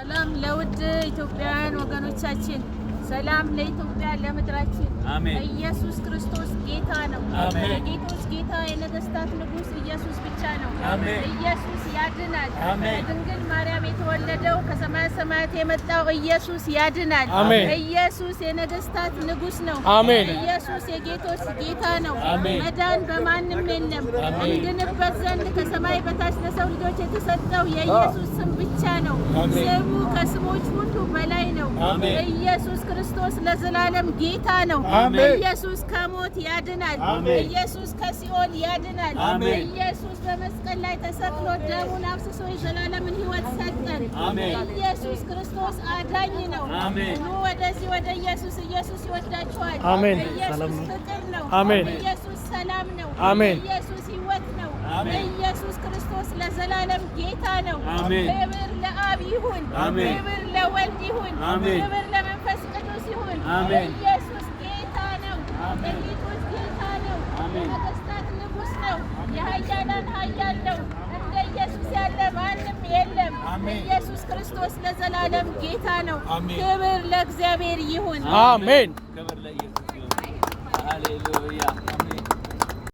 ሰላም ለውድ ኢትዮጵያውያን ወገኖቻችን፣ ሰላም ለኢትዮጵያ ለምድራችን። ኢየሱስ ክርስቶስ ጌታ ነው። የጌቶች ጌታ የነገስታት ንጉስ ኢየሱስ ብቻ ነው። ኢየሱስ ያድናል። ከድንግል ማርያም የተወለደው ከሰማየ ሰማያት የመጣው ኢየሱስ ያድናል። ኢየሱስ የነገስታት ንጉስ ነው። ኢየሱስ የጌቶች ጌታ ነው። መዳን በማንም የለም። እንድንበት ዘንድ ከሰማይ በታች ለሰው ልጆች የተሰጠው የኢየሱስ ስም ብቻ ነው። ስሙ ከስሞች ሁሉ በላይ ነው። ኢየሱስ ክርስቶስ ለዘላለም ጌታ ነው። ኢየሱስ ከሞት ያድናል። ኢየሱስ ከሲኦል ያድናል። ኢየሱስ በመስቀል ላይ ተሰቅሎ ደሙን አፍስሶ የዘላለምን ሕይወት ሰጠን። ኢየሱስ ክርስቶስ አዳኝ ነው። ኑ ወደዚህ ወደ ኢየሱስ። ኢየሱስ ይወዳችኋል። ኢየሱስ ፍቅር ነው። ኢየሱስ ሰላም ነው። ኢየሱስ ሕይወት ነው። ኢየሱስ ክርስቶስ ለዘላለም ጌታ ነው። ክብር ለአብ ይሁን፣ ክብር ለወልድ ይሁን፣ ክብር ለመንፈስ ቅዱስ ይሁን። ኢየሱስ ጌታ ነው። የጌቶች ጌታ ነው። የነገስታት ንጉስ ነው። የኃያላን ኃያል ነው። እንደ ኢየሱስ ያለ ማንም የለም። ኢየሱስ ክርስቶስ ለዘላለም ጌታ ነው። ክብር ለእግዚአብሔር ይሁን። አሜን። ክብር ለኢየሱስ ይሁን። ሃሌሉያ።